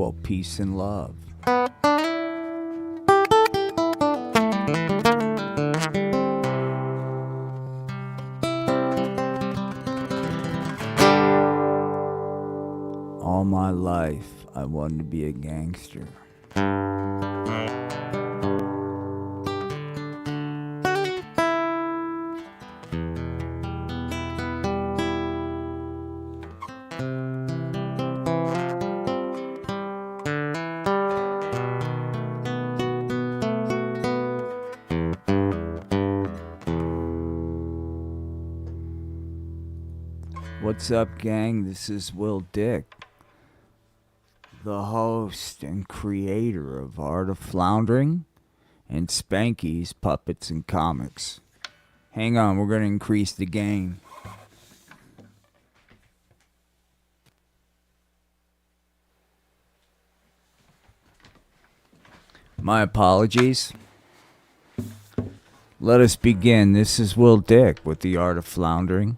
Well, peace and love. All my life, I wanted to be a gangster. What's up, gang? This is Will Dick, the host and creator of Art of Floundering and Spanky's Puppets and Comics. Hang on, we're going to increase the gain. My apologies. Let us begin. This is Will Dick with the Art of Floundering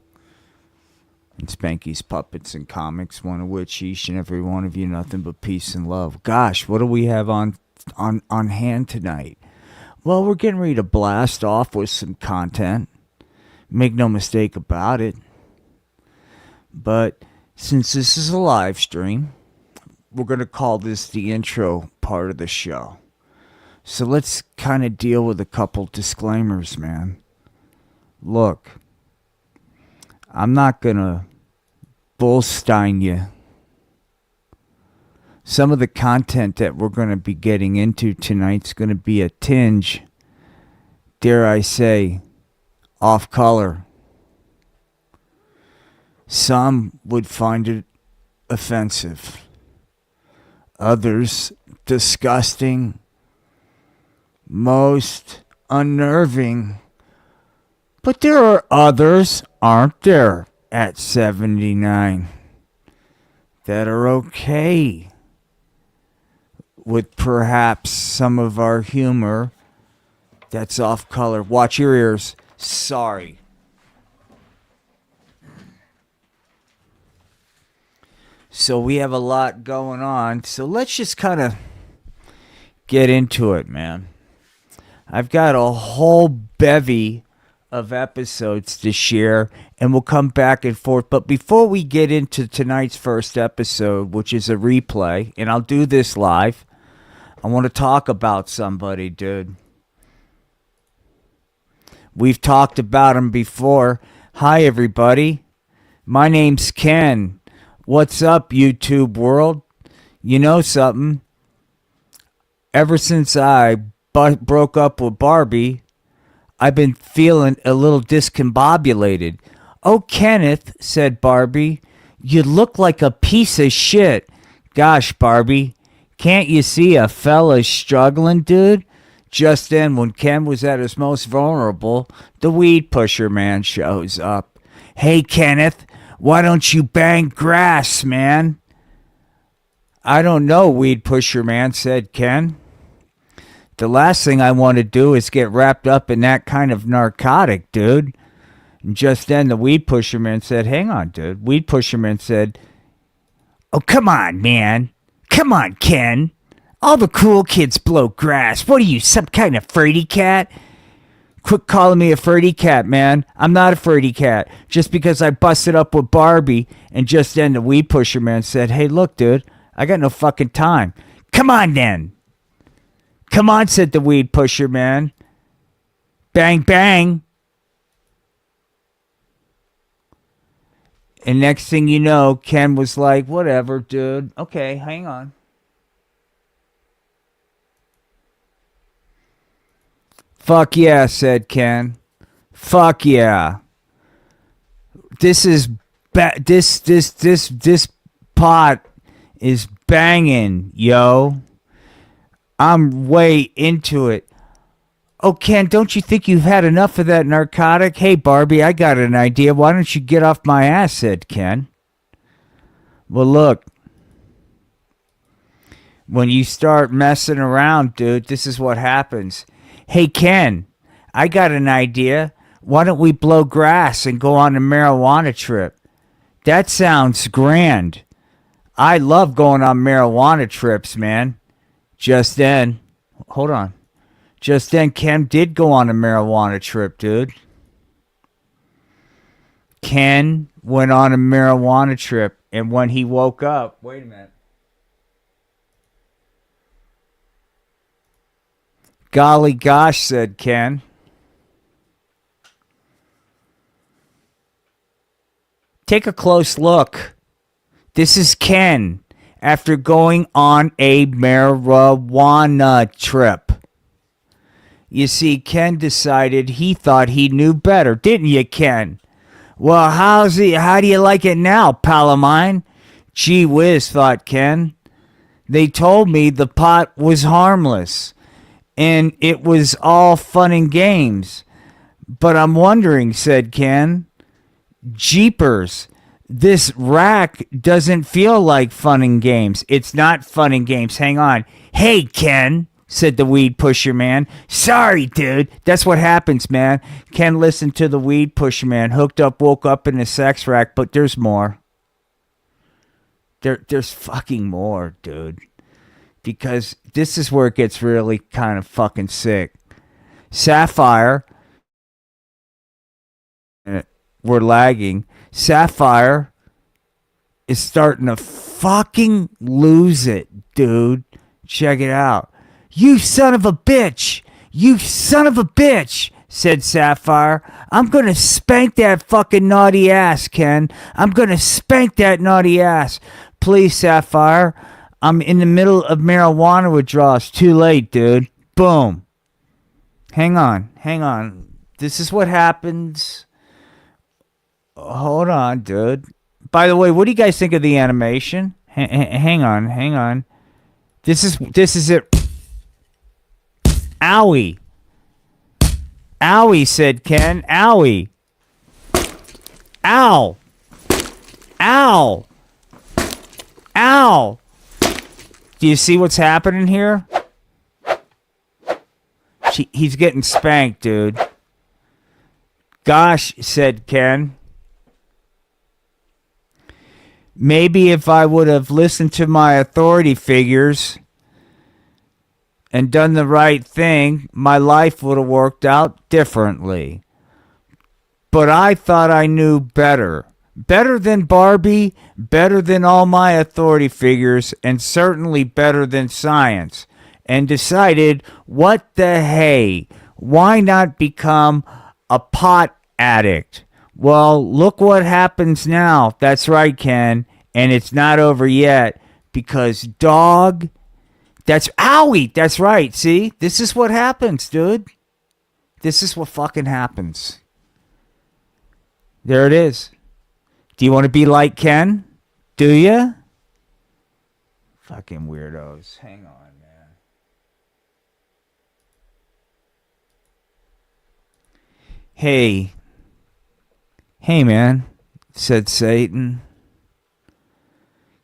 and Spanky's Puppets and Comics, one of which each and every one of you nothing but peace and love. Gosh, what do we have on hand tonight? Well, we're getting ready to blast off with some content. Make no mistake about it. But since this is a live stream, we're going to call this the intro part of the show. So let's kind of deal with a couple disclaimers, man. Look, I'm not going to bullstein you. Some of the content that we're going to be getting into tonight's going to be a tinge, dare I say, off color. Some would find it offensive. Others disgusting. Most unnerving. But there are others, aren't there, at 79 that are okay with perhaps some of our humor that's off color. Watch your ears. Sorry. So we have a lot going on. So let's just kind of get into it, man. I've got a whole bevy of episodes to share, and we'll come back and forth. But before we get into tonight's first episode, which is a replay, and I'll do this live, I want to talk about somebody, dude. We've talked about him before. Hi, everybody. My name's Ken. What's up, YouTube world? You know something? Ever since I broke up with Barbie, I've been feeling a little discombobulated. Oh, Kenneth, said Barbie, you look like a piece of shit. Gosh, Barbie, can't you see a fella's struggling, dude? Just then, when Ken was at his most vulnerable, the weed pusher man shows up. Hey, Kenneth, why don't you bang grass, man? I don't know, weed pusher man, said Ken. The last thing I want to do is get wrapped up in that kind of narcotic, dude. And just then the weed pusher man said, hang on, dude. Weed pusher man said, oh, come on, man. Come on, Ken. All the cool kids blow grass. What are you, some kind of fraidy cat? Quit calling me a fraidy cat, man. I'm not a fraidy cat. Just because I busted up with Barbie. And just then the weed pusher man said, hey, look, dude. I got no fucking time. Come on, then. Come on, said the weed pusher man. Bang, bang. And next thing you know, Ken was like, whatever, dude. Okay, hang on. Fuck yeah, said Ken. Fuck yeah. This is this pot is banging, yo. I'm way into it. Oh, Ken, don't you think you've had enough of that narcotic? Hey, Barbie, I got an idea. Why don't you get off my ass, said Ken. Well, look. When you start messing around, dude, this is what happens. Hey, Ken, I got an idea. Why don't we blow grass and go on a marijuana trip? That sounds grand. I love going on marijuana trips, man. Just then, hold on. Just then, Ken did go on a marijuana trip, dude. Ken went on a marijuana trip, and when he woke up, wait a minute. Golly gosh, said Ken. Take a close look. This is Ken after going on a marijuana trip. You see, Ken decided he thought he knew better, didn't you, Ken? Well, how do you like it now, pal of mine? Gee whiz, thought Ken. They told me the pot was harmless, and it was all fun and games. But I'm wondering, said Ken, jeepers, this rack doesn't feel like fun and games. It's not fun and games. Hang on. Hey, Ken, said the weed pusher man. Sorry, dude. That's what happens, man. Ken listened to the weed pusher man. Hooked up, woke up in a sex rack, but there's more. There's fucking more, dude. Because this is where it gets really kind of fucking sick. Sapphire. We're lagging. Sapphire is starting to fucking lose it, dude. Check it out. You son of a bitch! You son of a bitch! Said Sapphire. I'm gonna spank that fucking naughty ass, Ken. I'm gonna spank that naughty ass. Please, Sapphire. I'm in the middle of marijuana withdrawals. Too late, dude. Boom. Hang on. This is what happens. Hold on, dude. By the way, what do you guys think of the animation? Hang on. This is it. Owie. Owie, said Ken. Owie. Ow. Ow. Ow. Do you see what's happening here? He's getting spanked, dude. Gosh, said Ken. Maybe if I would have listened to my authority figures and done the right thing, my life would have worked out differently. But I thought I knew better. Better than Barbie, better than all my authority figures, and certainly better than science. And decided, what the hey? Why not become a pot addict? Well, look what happens now. That's right, Ken. And it's not over yet. Because dog, that's owie. That's right. See? This is what happens, dude. This is what fucking happens. There it is. Do you want to be like Ken? Do you? Fucking weirdos. Hang on, man. Hey, man, said Satan.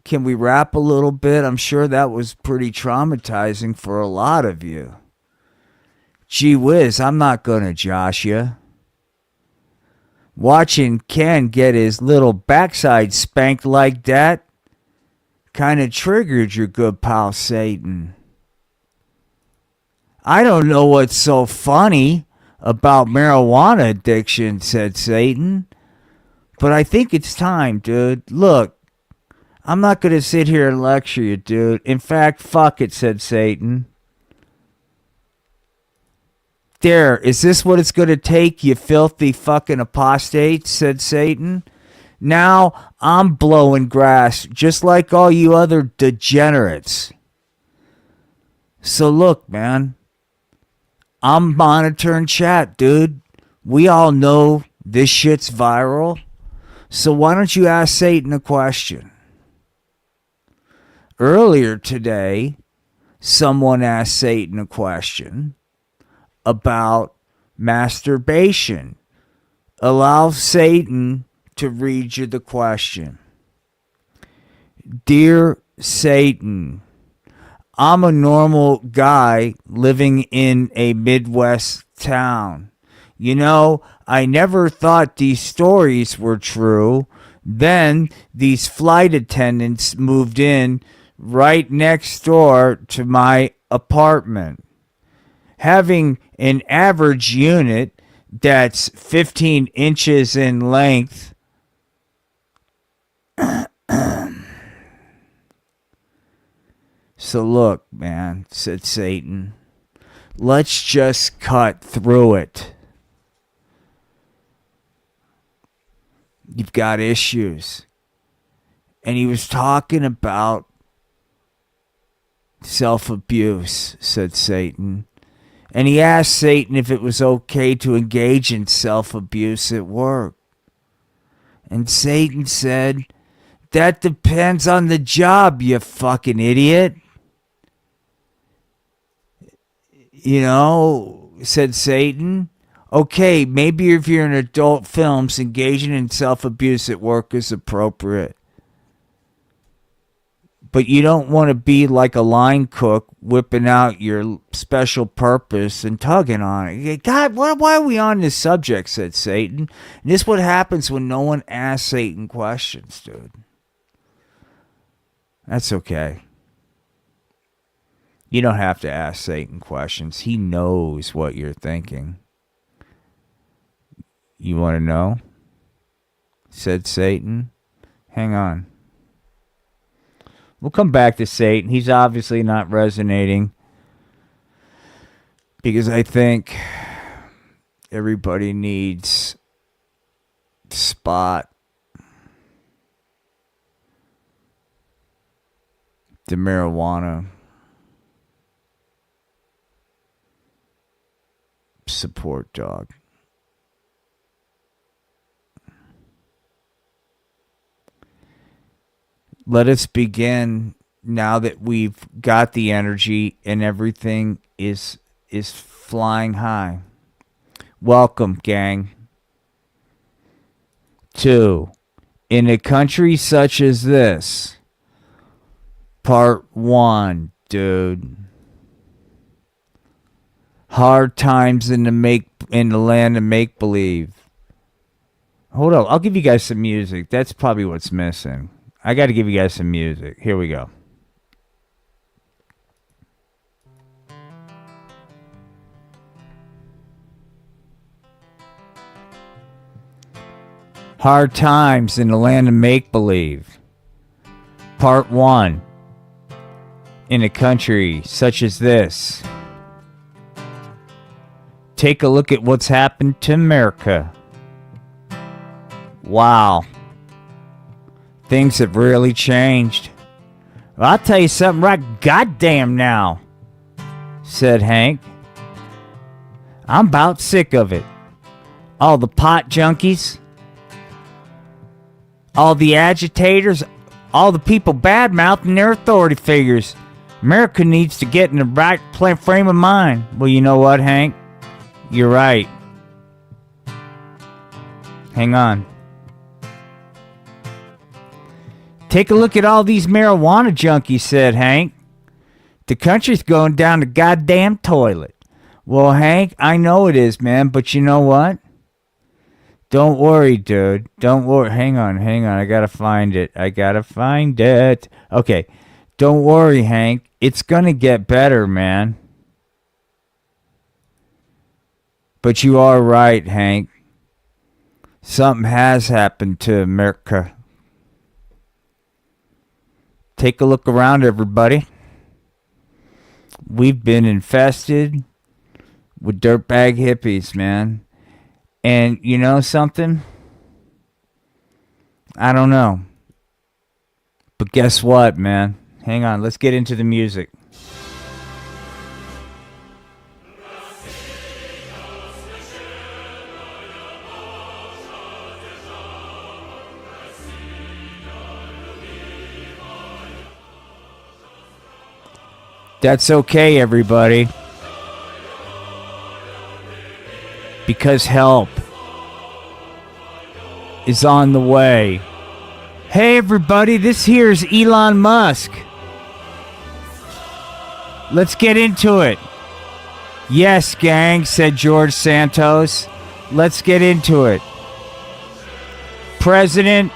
Can we rap a little bit? I'm sure that was pretty traumatizing for a lot of you. Gee whiz, I'm not gonna josh you. Watching Ken get his little backside spanked like that kind of triggered your good pal Satan. I don't know what's so funny about marijuana addiction, said Satan. But I think it's time, dude. Look, I'm not going to sit here and lecture you, dude. In fact, fuck it, said Satan. There, is this what it's going to take, you filthy fucking apostate, said Satan. Now I'm blowing grass just like all you other degenerates. So look, man, I'm monitoring chat, dude. We all know this shit's viral. So why don't you ask Satan a question? Earlier today, someone asked Satan a question about masturbation. Allow Satan to read you the question. Dear Satan, I'm a normal guy living in a Midwest town. You know, I never thought these stories were true. Then these flight attendants moved in right next door to my apartment, having an average unit that's 15 inches in length. So look, man, said Satan, let's just cut through it. You've got issues. And he was talking about self-abuse, said Satan. And he asked Satan if it was okay to engage in self-abuse at work. And Satan said, that depends on the job, you fucking idiot. You know, said Satan. Okay, maybe if you're in adult films, engaging in self-abuse at work is appropriate. But you don't want to be like a line cook whipping out your special purpose and tugging on it. God, why are we on this subject, said Satan. And this is what happens when no one asks Satan questions, dude. That's okay. You don't have to ask Satan questions. He knows what you're thinking. You want to know? Said Satan. Hang on. We'll come back to Satan. He's obviously not resonating because I think everybody needs Spot, the marijuana support dog. Let us begin now that we've got the energy and everything is flying high. Welcome, gang. 2. In a country such as this. Part 1, dude. Hard times in the land of make-believe. Hold on, I'll give you guys some music. That's probably what's missing. I got to give you guys some music. Here we go. Hard times in the land of make-believe. Part 1. In a country such as this. Take a look at what's happened to America. Wow. Things have really changed. Well, I'll tell you something right goddamn now, said Hank. I'm about sick of it. All the pot junkies, all the agitators, all the people bad-mouthing their authority figures. America needs to get in the right frame of mind. Well, you know what, Hank? You're right. Hang on. Take a look at all these marijuana junkies, said Hank. The country's going down the goddamn toilet. Well, Hank, I know it is, man, but you know what? Don't worry, dude. Don't worry. Hang on. I gotta find it. Okay. Don't worry, Hank. It's gonna get better, man. But you are right, Hank. Something has happened to America. Take a look around, everybody. We've been infested with dirtbag hippies, man. And you know something? I don't know. But guess what, man? Hang on, let's get into the music. That's okay, everybody. Because help is on the way. Hey, everybody, this here's Elon Musk. Let's get into it. Yes, gang, said George Santos. Let's get into it. President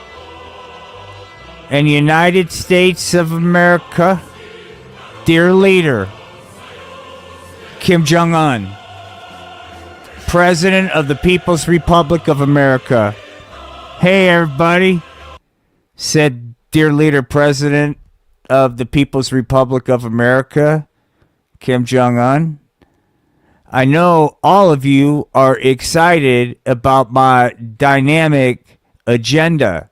and United States of America, dear leader, Kim Jong-un, President of the People's Republic of America. Hey, everybody, said dear leader, President of the People's Republic of America, Kim Jong-un. I know all of you are excited about my dynamic agenda.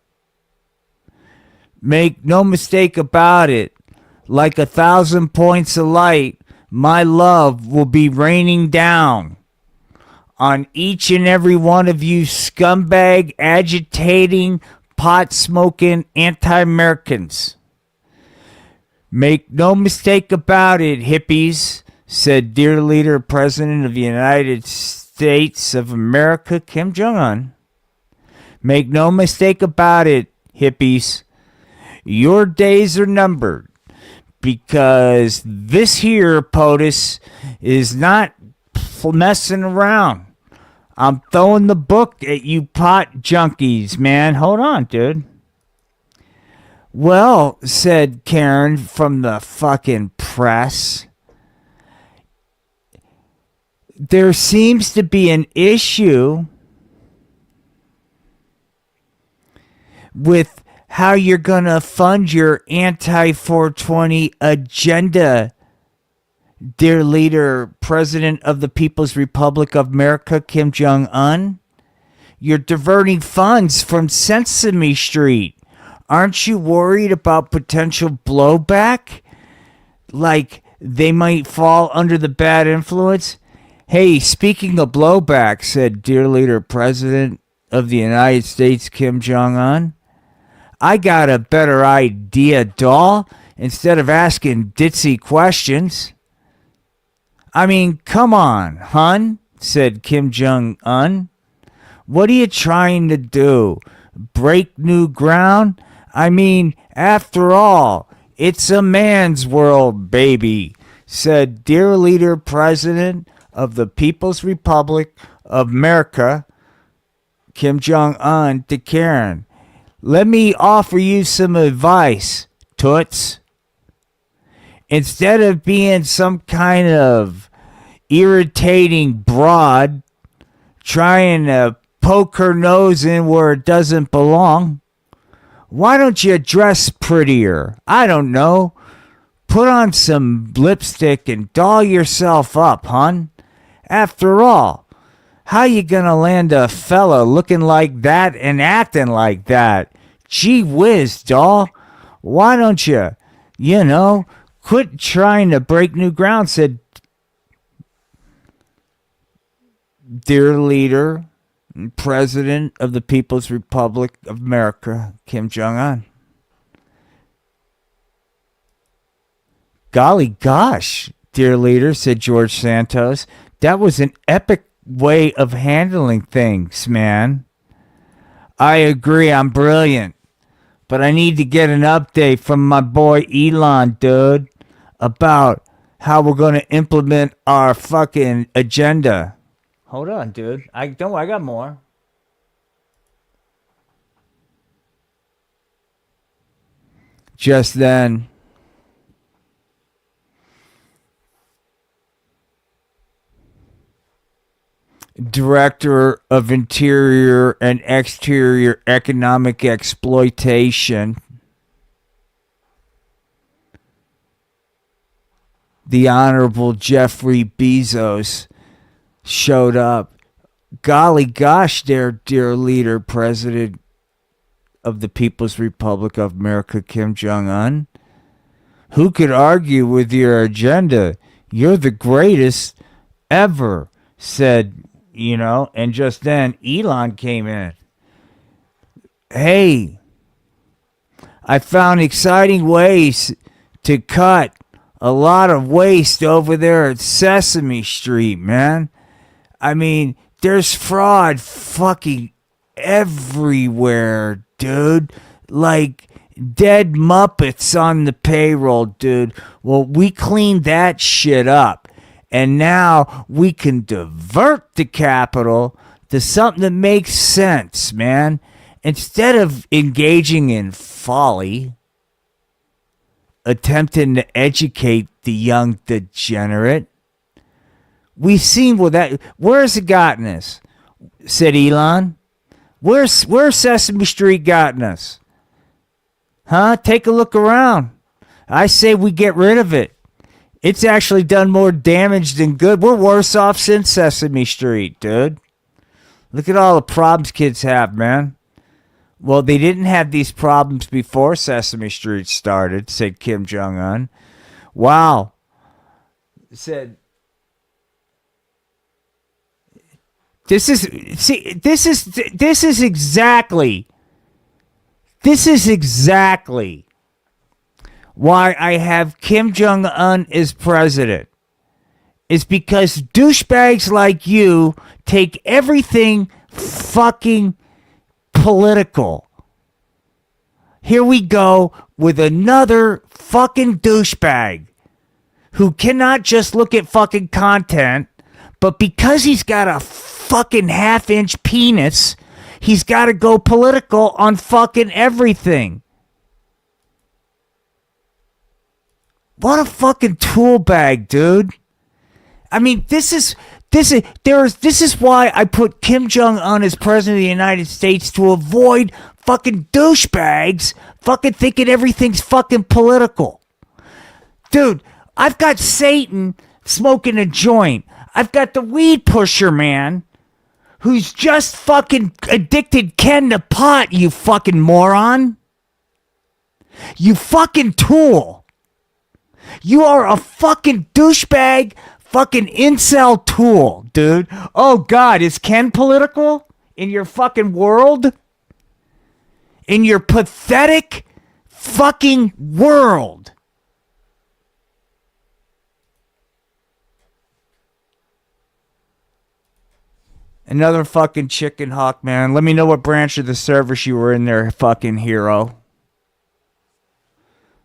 Make no mistake about it. Like 1,000 points of light, my love will be raining down on each and every one of you scumbag, agitating, pot-smoking anti-Americans. Make no mistake about it, hippies, said dear leader, President of the United States of America, Kim Jong-un. Make no mistake about it, hippies. Your days are numbered, because this here POTUS is not messing around. I'm throwing the book at you pot junkies, man. Hold on, dude. Well, said Karen from the fucking press, there seems to be an issue with how you're going to fund your anti-420 agenda, dear leader, President of the People's Republic of America, Kim Jong-un. You're diverting funds from Sesame Street. Aren't you worried about potential blowback? Like they might fall under the bad influence? Hey, speaking of blowback, said dear leader, President of the United States, Kim Jong-un, I got a better idea, doll, instead of asking ditzy questions. I mean, come on, hun, said Kim Jong-un. What are you trying to do? Break new ground? I mean, after all, it's a man's world, baby, said dear leader, President of the People's Republic of America, Kim Jong-un, to Karen. Let me offer you some advice, toots. Instead of being some kind of irritating broad trying to poke her nose in where it doesn't belong, why don't you dress prettier? I don't know. Put on some lipstick and doll yourself up, hun. After all, how you gonna land a fella looking like that and acting like that? Gee whiz, doll. Why don't you, quit trying to break new ground, said dear leader, President of the People's Republic of America, Kim Jong-un. Golly gosh, dear leader, said George Santos. That was an epic way of handling things, man. I agree, I'm brilliant. But I need to get an update from my boy Elon, dude, about how we're going to implement our fucking agenda. Hold on, dude. I got more. Just then, Director of Interior and Exterior Economic Exploitation, the Honorable Jeffrey Bezos, showed up. Golly gosh there, dear leader, President of the People's Republic of America, Kim Jong-un. Who could argue with your agenda? You're the greatest ever, said, and just then Elon came in. Hey, I found exciting ways to cut a lot of waste over there at Sesame Street, man. I mean, there's fraud fucking everywhere, dude. Like dead Muppets on the payroll, dude. Well, we cleaned that shit up. And now we can divert the capital to something that makes sense, man. Instead of engaging in folly, attempting to educate the young degenerate, we've seen what that. Where's it gotten us? Said Elon. Where's Sesame Street gotten us? Huh? Take a look around. I say we get rid of it. It's actually done more damage than good. We're worse off since Sesame Street, dude. Look at all the problems kids have, man. Well, they didn't have these problems before Sesame Street started, said Kim Jong-un. Wow. Said, this is exactly why I have Kim Jong-un as president. It's because douchebags like you take everything fucking political. Here we go with another fucking douchebag who cannot just look at fucking content, but because he's got a fucking half-inch penis, he's got to go political on fucking everything. What a fucking tool bag, dude. I mean, this is why I put Kim Jong-un as president of the United States, to avoid fucking douchebags fucking thinking everything's fucking political. Dude, I've got Satan smoking a joint. I've got the weed pusher man who's just fucking addicted Ken to pot, you fucking moron. You fucking tool. You are a fucking douchebag, fucking incel tool, dude. Oh, God, is Ken political in your fucking world? In your pathetic fucking world? Another fucking chicken hawk, man. Let me know what branch of the service you were in there, fucking hero.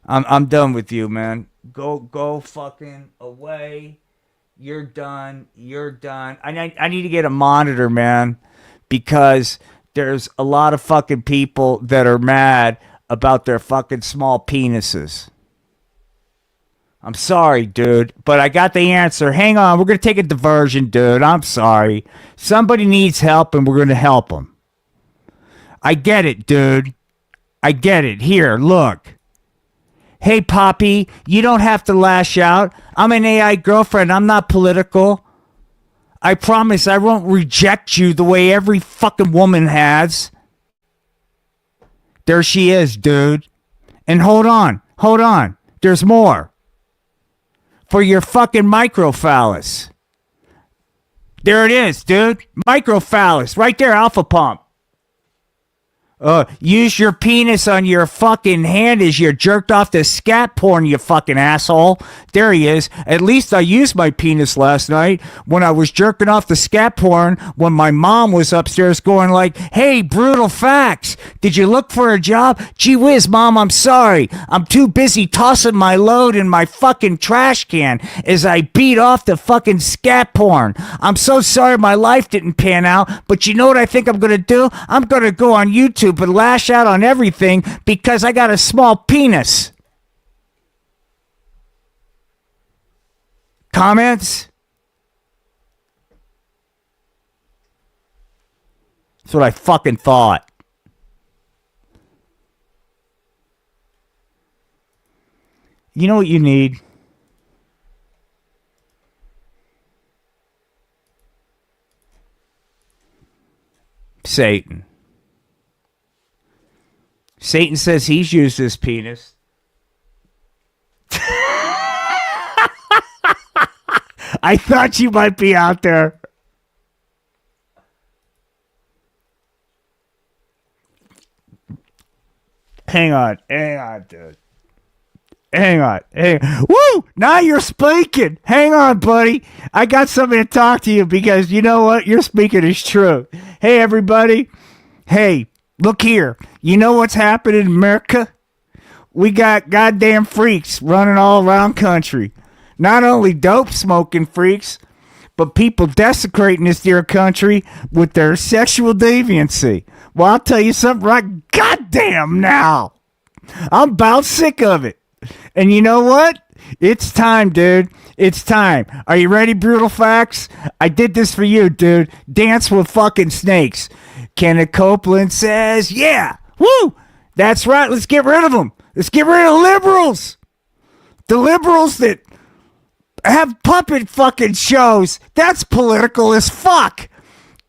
I'm done with you, man. Go fucking away. You're done. I need to get a monitor, man, because there's a lot of fucking people that are mad about their fucking small penises. I'm sorry, dude, but I got the answer. Hang on, we're going to take a diversion, dude. I'm sorry. Somebody needs help, and we're going to help them. I get it, dude. I get it. Here, look. Hey, Poppy, you don't have to lash out. I'm an AI girlfriend. I'm not political. I promise I won't reject you the way every fucking woman has. There she is, dude. And hold on. There's more. For your fucking microphallus. There it is, dude. Microphallus. Right there, alpha pump. Use your penis on your fucking hand as you jerked off the scat porn, you fucking asshole. There he is. At least I used my penis last night when I was jerking off the scat porn when my mom was upstairs going like, hey, brutal facts. Did you look for a job? Gee whiz, Mom, I'm sorry. I'm too busy tossing my load in my fucking trash can as I beat off the fucking scat porn. I'm so sorry my life didn't pan out, but you know what I think I'm going to do? I'm going to go on YouTube and lash out on everything because I got a small penis. Comments? That's what I fucking thought. You know what you need? Satan. Satan says he's used his penis. I thought you might be out there. Hang on, dude. Hang on. Woo! Now you're speaking. Hang on, buddy. I got something to talk to you because you know what? Your speaking is true. Hey, everybody. Hey, look here. You know what's happening in America? We got goddamn freaks running all around country. Not only dope smoking freaks, but people desecrating this dear country with their sexual deviancy. Well, I'll tell you something right goddamn now. I'm about sick of it. And you know what? It's time, dude. It's time. Are you ready, Brutal Facts? I did this for you, dude. Dance with fucking snakes. Kenneth Copeland says, yeah. Woo! That's right. Let's get rid of them. Let's get rid of liberals. The liberals that have puppet fucking shows. That's political as fuck.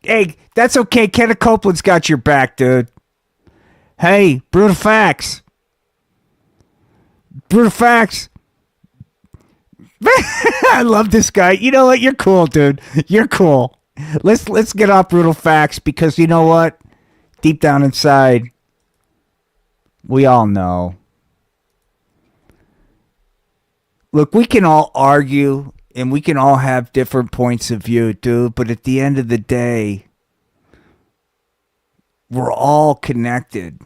Hey, that's okay. Kenneth Copeland's got your back, dude. Hey, Brutal Facts. Brutal Facts. I love this guy. You know what? You're cool, dude. You're cool. Let's get off Brutal Facts because you know what? Deep down inside, we all know. Look, we can all argue and we can all have different points of view, dude, but at the end of the day, we're all connected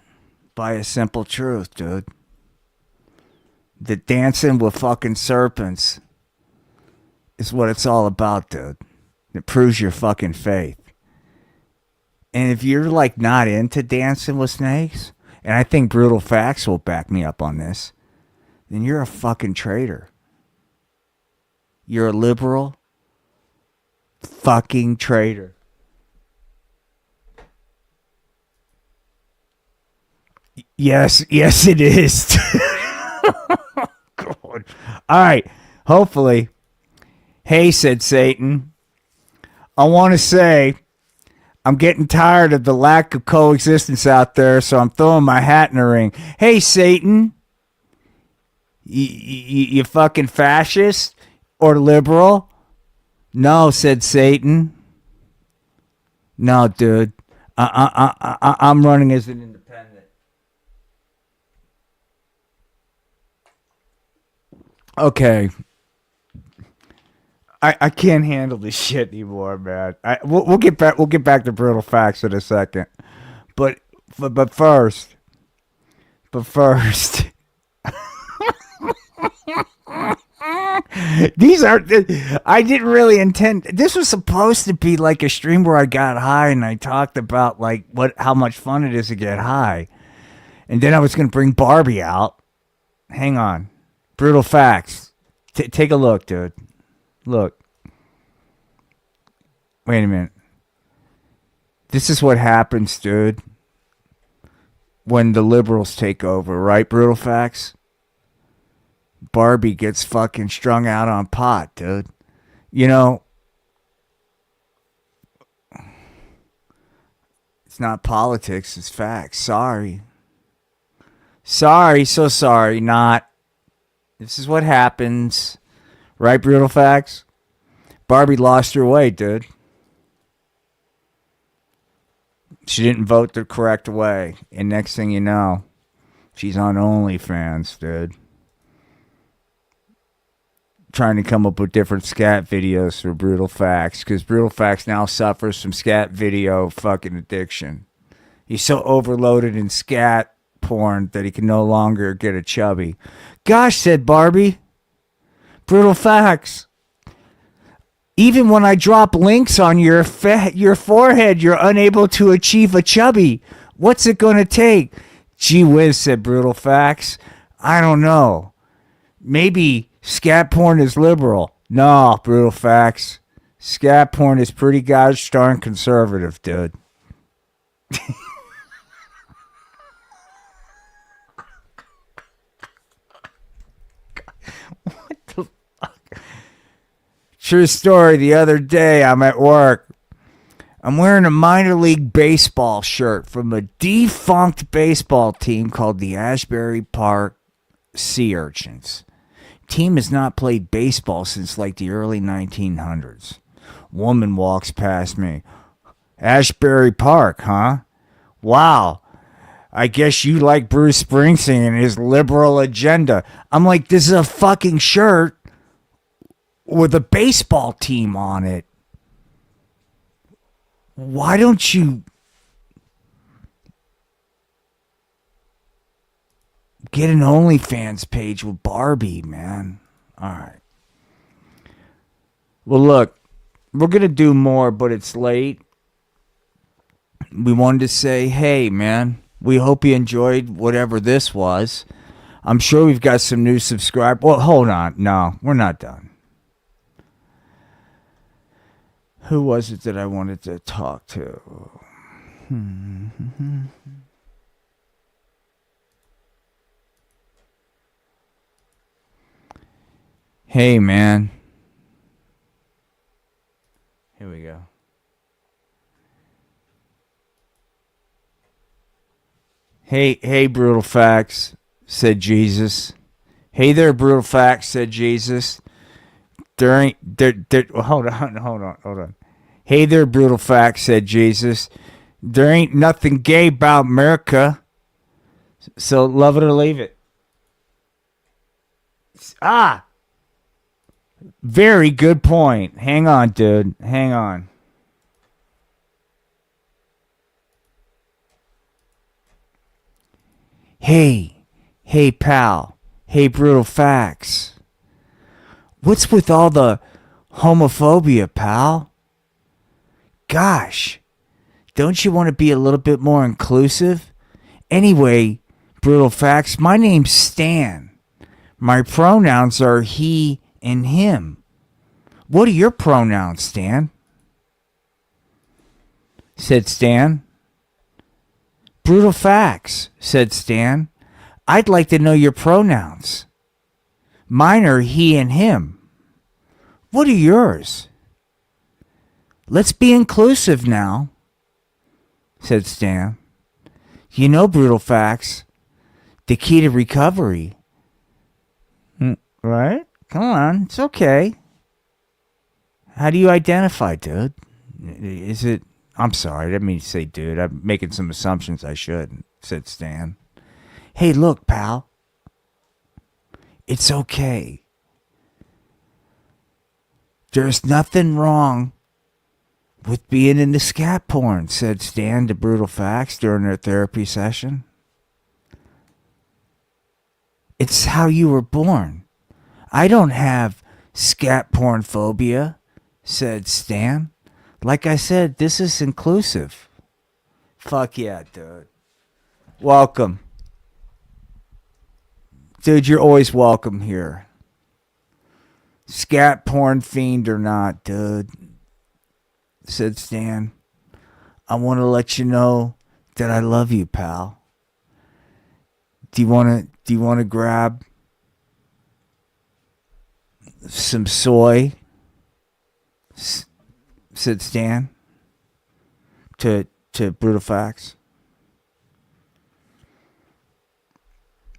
by a simple truth, dude. That dancing with fucking serpents is what it's all about, dude. It proves your fucking faith. And if you're like not into dancing with snakes, and I think Brutal Facts will back me up on this, then you're a fucking traitor. You're a liberal fucking traitor. Yes, it is. God. All right, hopefully. Hey, said Satan. I want to say I'm getting tired of the lack of coexistence out there, so I'm throwing my hat in the ring. Hey, Satan. You fucking fascist or liberal? No, said Satan. No, dude. I'm running as an independent. Okay. I can't handle this shit anymore, man. We'll get back. We'll get back to Brutal Facts in a second. But first. These are. I didn't really intend. This was supposed to be like a stream where I got high and I talked about like how much fun it is to get high, and then I was gonna bring Barbie out. Hang on, Brutal Facts. Take a look, dude. Look. Wait a minute. This is what happens, dude, when the liberals take over, right, Brutal Facts? Barbie gets fucking strung out on pot, dude. You know, it's not politics, it's facts. Sorry. So sorry, not. This is what happens. Right, Brutal Facts? Barbie lost her way, dude. She didn't vote the correct way. And next thing you know, she's on OnlyFans, dude. Trying to come up with different scat videos for Brutal Facts. Because Brutal Facts now suffers from scat video fucking addiction. He's so overloaded in scat porn that he can no longer get a chubby. Gosh, said Barbie. Brutal Facts. Even when I drop links on your forehead, you're unable to achieve a chubby. What's it going to take? Gee whiz, said Brutal Facts. I don't know. Maybe scat porn is liberal. No, Brutal Facts. Scat porn is pretty gosh darn conservative, dude. True story, the other day I'm at work. I'm wearing a minor league baseball shirt from a defunct baseball team called the Asbury Park Sea Urchins. Team has not played baseball since like the early 1900s. Woman walks past me. Asbury Park, huh? Wow. I guess you like Bruce Springsteen and his liberal agenda. I'm like, this is a fucking shirt with a baseball team on it. Why don't you get an OnlyFans page with Barbie, man? All right. Well, look, we're going to do more, but it's late. We wanted to say, hey, man, we hope you enjoyed whatever this was. I'm sure we've got some new subscribers. Well, hold on. No, we're not done. Who was it that I wanted to talk to? Hey, man. Here we go. Hey, Brutal Facts, said Jesus. Hey there, Brutal Facts, said Jesus. Hold on. Hey there, Brutal Facts, said Jesus. There ain't nothing gay about America. So love it or leave it. Very good point. Hang on, dude. Hang on. Hey, pal. Hey, Brutal Facts. What's with all the homophobia, pal? Gosh, don't you want to be a little bit more inclusive? Anyway, Brutal Facts, my name's Stan. My pronouns are he and him. What are your pronouns, Stan? Said Stan. Brutal Facts, said Stan. I'd like to know your pronouns. Mine are he and him. What are yours? Let's be inclusive now, said Stan. You know, Brutal Facts, the key to recovery. Right? Come on, it's okay. How do you identify, dude? Is it... I'm sorry, I didn't mean to say dude. I'm making some assumptions I shouldn't, said Stan. Hey, look, pal. It's okay. There's nothing wrong with being into scat porn, said Stan to Brutal Facts during their therapy session. It's how you were born. I don't have scat porn phobia, said Stan. Like I said, this is inclusive. Fuck yeah, dude. Welcome. Dude, you're always welcome here. Scat porn fiend or not, dude, said Stan. I want to let you know that I love you, pal. Do you want to grab some soy? Said Stan to Brutal Facts.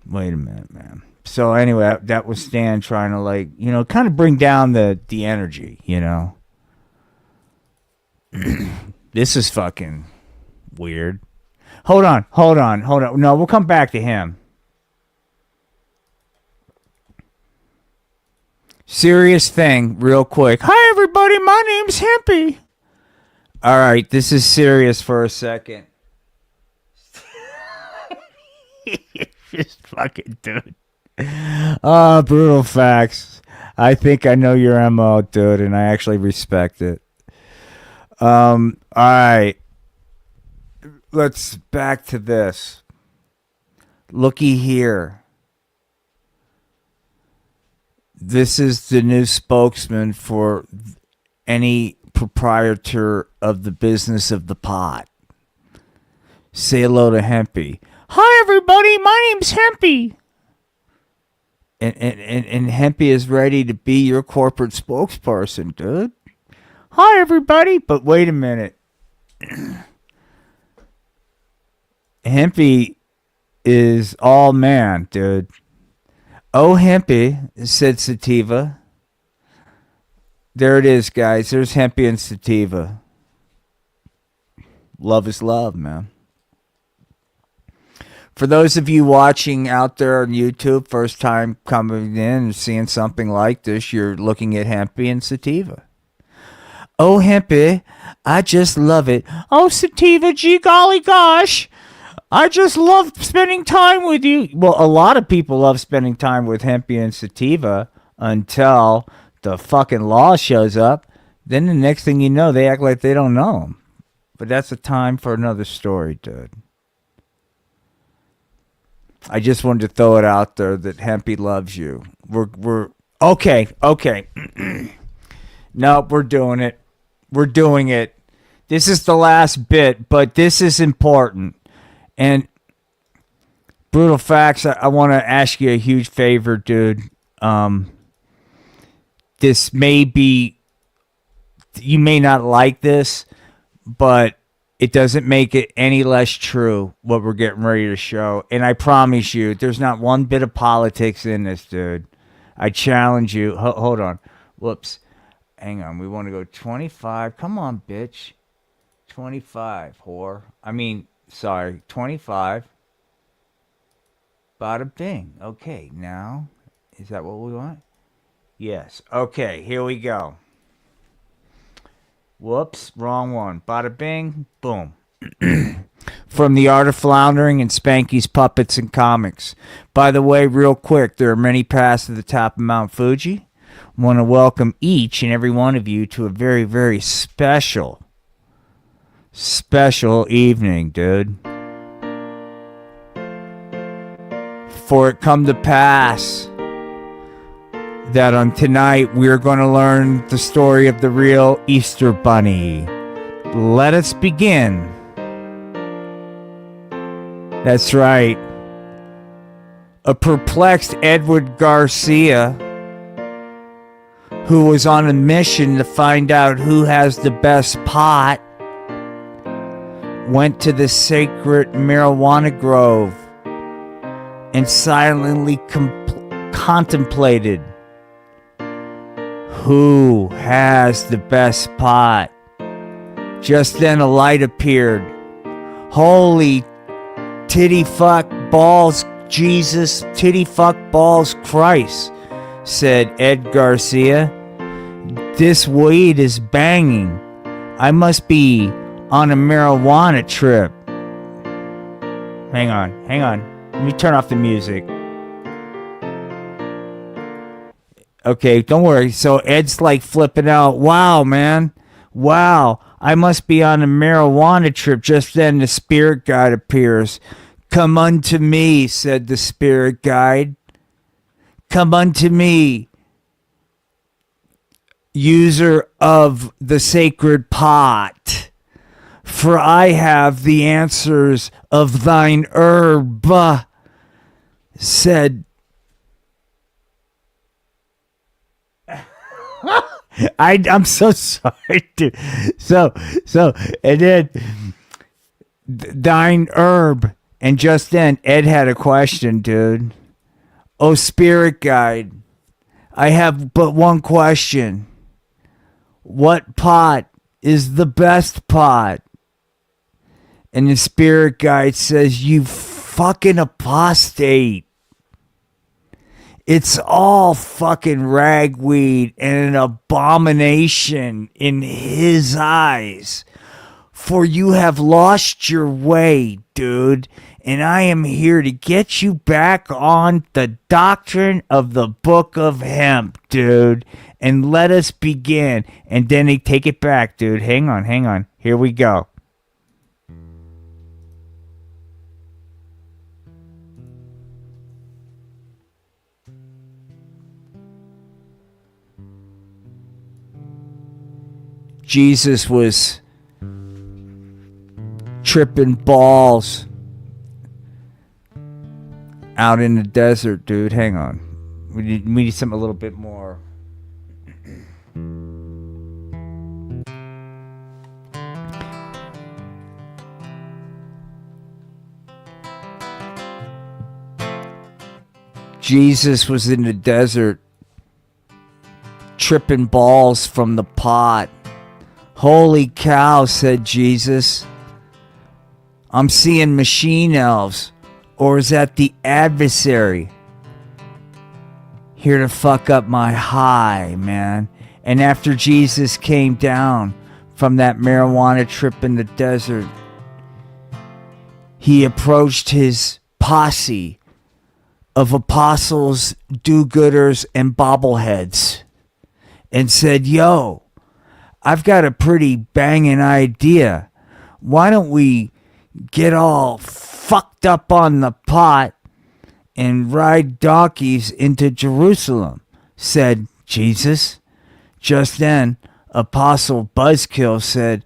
Wait a minute, man. So anyway, that was Stan trying to kind of bring down the energy, This is fucking weird. Hold on. No, we'll come back to him. Serious thing, real quick. Hi, everybody. My name's Hempy. All right, this is serious for a second. Just fucking dude. Brutal Facts. I think I know your MO, dude, and I actually respect it. All right. Let's back to this. Looky here. This is the new spokesman for any proprietor of the business of the pot. Say hello to Hempy. Hi, everybody. My name's Hempy. And Hempy is ready to be your corporate spokesperson, dude. Hi, everybody. But wait a minute. Hempy is all man, dude. Oh, Hempy, said Sativa. There it is, guys. There's Hempy and Sativa. Love is love, man. For those of you watching out there on YouTube, first time coming in and seeing something like this, you're looking at Hempy and Sativa. Oh, Hempy, I just love it. Oh, Sativa, gee golly gosh. I just love spending time with you. Well, a lot of people love spending time with Hempy and Sativa until the fucking law shows up. Then the next thing you know, they act like they don't know him. But that's a time for another story, dude. I just wanted to throw it out there that Hempy loves you. We're okay. Nope, we're doing it. We're doing it. This is the last bit, but this is important. And Brutal Facts, I want to ask you a huge favor, dude. This may be, you may not like this, but it doesn't make it any less true what we're getting ready to show. And I promise you, there's not one bit of politics in this, dude. I challenge you. Hold on. Whoops. Hang on. We want to go 25. Come on, bitch. 25, whore. I mean, sorry. 25. Bada bing. Okay, now, is that what we want? Yes. Okay, here we go. Whoops, wrong one. Bada bing, boom. From the Art of Floundering and Spanky's Puppets and Comics. By the way, real quick, there are many paths to the top of Mount Fuji. I want to welcome each and every one of you to a very, very special evening, dude. For it come to pass that on tonight we're going to learn the story of the real Easter Bunny. Let us begin. That's right. A perplexed Edward Garcia, who was on a mission to find out who has the best pot, went to the sacred marijuana grove and silently contemplated who has the best pot. Just then a light appeared. Holy titty fuck balls Jesus, titty fuck balls Christ, said Ed Garcia. This weed is banging. I must be on a marijuana trip. Hang on. Let me turn off the music. Okay, don't worry. So Ed's like flipping out. Wow, man. Wow. I must be on a marijuana trip. Just then the spirit guide appears. Come unto me, said the spirit guide. Come unto me, user of the sacred pot. For I have the answers of thine herb, said. I'm so sorry, dude. So, and then thine herb, and just then Ed had a question, dude. Oh, spirit guide, I have but one question. What pot is the best pot? And the spirit guide says, you fucking apostate. It's all fucking ragweed and an abomination in his eyes. For you have lost your way, dude. And I am here to get you back on the doctrine of the Book of Hemp, dude. And let us begin. And then they take it back, dude. Hang on. Here we go. Jesus was tripping balls out in the desert, dude. Hang on. We need something a little bit more. Jesus was in the desert tripping balls from the pot. Holy cow, said Jesus. I'm seeing machine elves. Or is that the adversary? Here to fuck up my high, man. And after Jesus came down from that marijuana trip in the desert, he approached his posse of apostles, do-gooders, and bobbleheads and said, yo, I've got a pretty banging idea. Why don't we get all fucked up on the pot and ride donkeys into Jerusalem, said Jesus. Just then, Apostle Buzzkill said,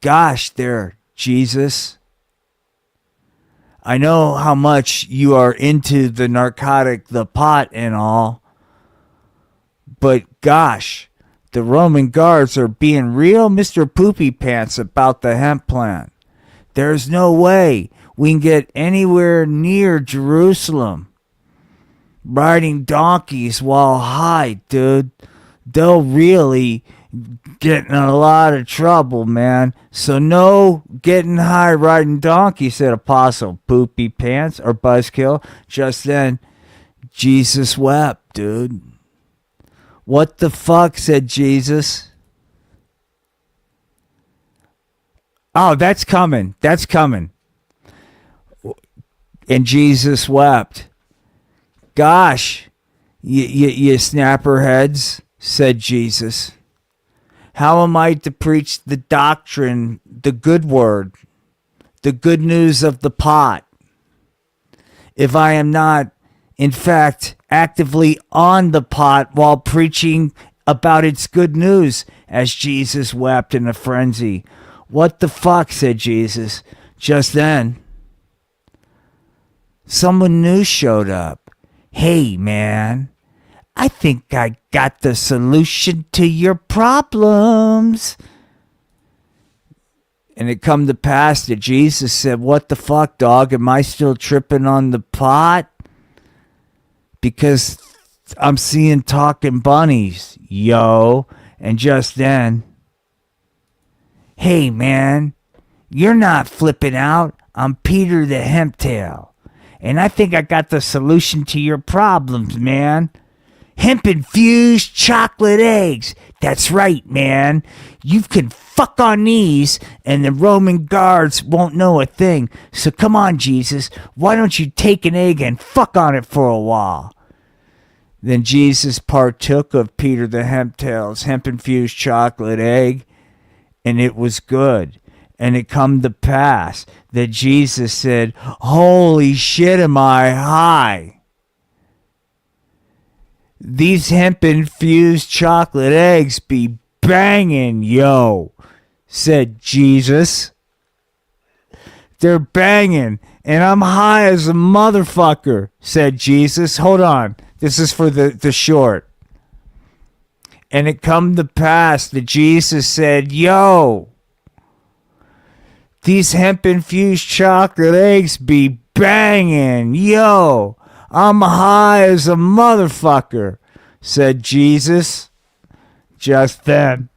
gosh there, Jesus. I know how much you are into the narcotic, the pot and all, but gosh, the Roman guards are being real Mr. Poopy Pants about the hemp plant. There's no way we can get anywhere near Jerusalem riding donkeys while high, dude. They'll really get in a lot of trouble, man. So no getting high riding donkeys, said Apostle Poopy Pants or Buzzkill. Just then, Jesus wept, dude. What the fuck, said Jesus. Oh, that's coming. That's coming. And Jesus wept. Gosh, you snapperheads, said Jesus. How am I to preach the doctrine, the good word, the good news of the pot, if I am not, in fact, actively on the pot while preaching about its good news, as Jesus wept in a frenzy? What the fuck, said Jesus. Just then, someone new showed up. Hey, man, I think I got the solution to your problems. And it come to pass that Jesus said, what the fuck, dog? Am I still tripping on the pot? Because I'm seeing talking bunnies, yo. And just then, hey, man, you're not flipping out. I'm Peter the Hemptail. And I think I got the solution to your problems, man. Hemp-infused chocolate eggs. That's right, man. You can fuck on these and the Roman guards won't know a thing. So come on, Jesus. Why don't you take an egg and fuck on it for a while? Then Jesus partook of Peter the Hemptail's hemp-infused chocolate egg, and it was good. And it come to pass that Jesus said, holy shit, am I high? These hemp-infused chocolate eggs be banging, yo, said Jesus. They're banging, and I'm high as a motherfucker, said Jesus. Hold on, this is for the short. And it come to pass that Jesus said, yo, these hemp-infused chocolate eggs be banging, yo. I'm high as a motherfucker, said Jesus. Just then,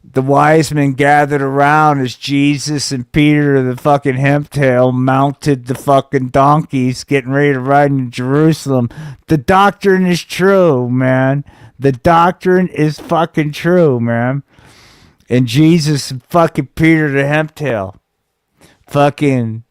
the wise men gathered around as Jesus and Peter the fucking Hemptail mounted the fucking donkeys getting ready to ride into Jerusalem. The doctrine is true, man. The doctrine is fucking true, man. And Jesus and fucking Peter the Hemptail fucking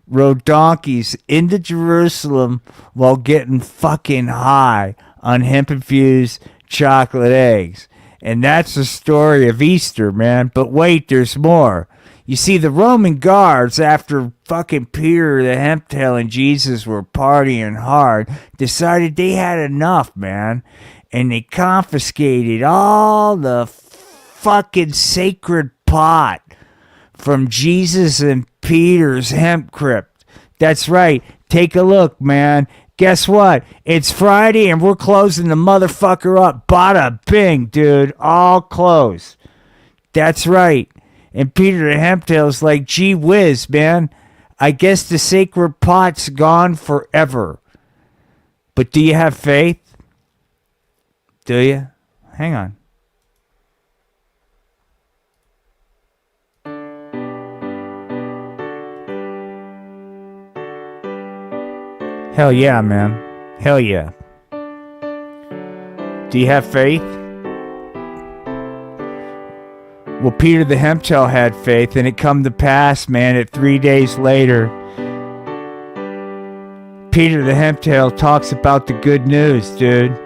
rode donkeys into Jerusalem while getting fucking high on hemp-infused chocolate eggs. And that's the story of Easter, man. But wait, there's more. You see, the Roman guards, after fucking Peter the Hemptail and Jesus were partying hard, decided they had enough, man. And they confiscated all the fucking sacred pot from Jesus and Peter's hemp crypt. That's right. Take a look, man. Guess what? It's Friday and we're closing the motherfucker up. Bada bing, dude. All closed. That's right. And Peter the Hemptail's like, gee whiz, man. I guess the sacred pot's gone forever. But do you have faith? Do you? Hang on. Hell yeah, man. Hell yeah. Do you have faith? Well, Peter the Hemptail had faith, and it come to pass, man, that 3 days later, Peter the Hemptail talks about the good news, dude.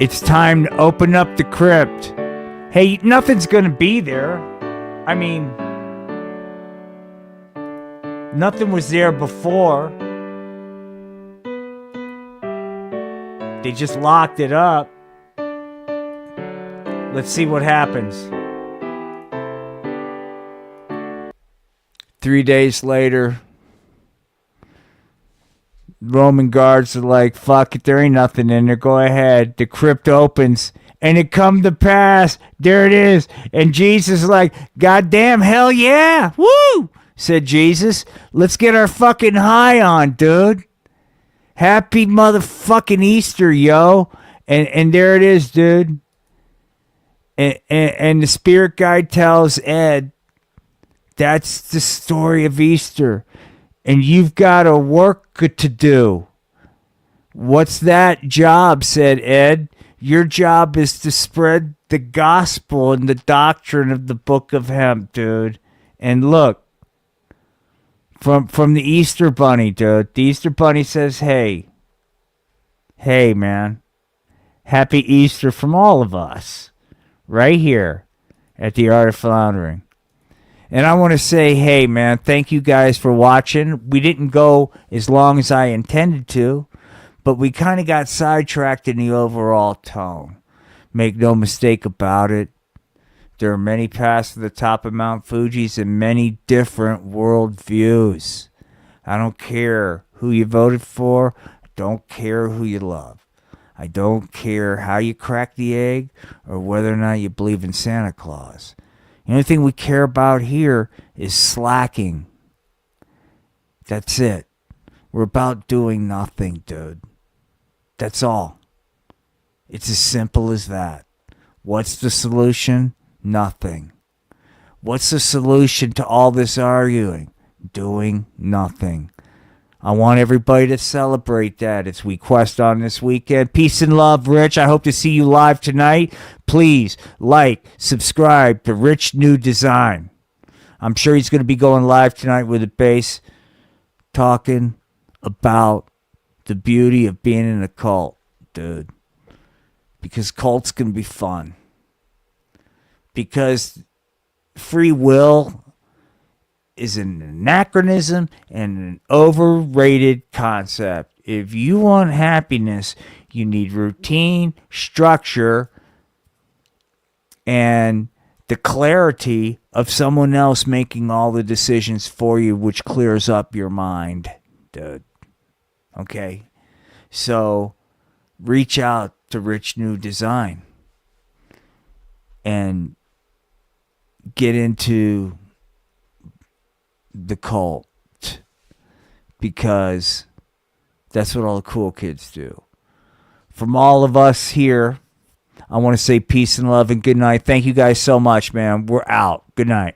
It's time to open up the crypt. Hey, nothing's gonna be there. I mean, nothing was there before. They just locked it up. Let's see what happens. 3 days later, Roman guards are like, fuck it, there ain't nothing in there. Go ahead. The crypt opens. And it come to pass. There it is. And Jesus is like, goddamn, hell yeah. Woo! Said Jesus. Let's get our fucking high on, dude. Happy motherfucking Easter, yo. And there it is, dude. And the spirit guide tells Ed, that's the story of Easter. And you've got a work to do. What's that job, said Ed. Your job is to spread the gospel and the doctrine of the Book of Hemp, dude. And look, from the Easter Bunny, dude. The Easter Bunny says, hey, man, happy Easter from all of us, right here at the Art of Floundering. And I want to say, hey, man, thank you guys for watching. We didn't go as long as I intended to, but we kind of got sidetracked in the overall tone. Make no mistake about it. There are many paths to the top of Mount Fuji's and many different worldviews. I don't care who you voted for. I don't care who you love. I don't care how you crack the egg or whether or not you believe in Santa Claus. The only thing we care about here is slacking. That's it. We're about doing nothing, dude. That's all. It's as simple as that. What's the solution? Nothing. What's the solution to all this arguing? Doing nothing. I want everybody to celebrate that as we quest on this weekend. Peace and love, Rich. I hope to see you live tonight. Please like, subscribe to Rich New Design. I'm sure he's going to be going live tonight with a bass, talking about the beauty of being in a cult, dude. Because cults can be fun. Because free will is an anachronism and an overrated concept. If you want happiness, you need routine, structure, and the clarity of someone else making all the decisions for you, which clears up your mind, dude. Okay? So, reach out to Rich New Design and get into the cult, because that's what all the cool kids do. From all of us here, I want to say peace and love and good night. Thank you guys so much, man. We're out. Good night.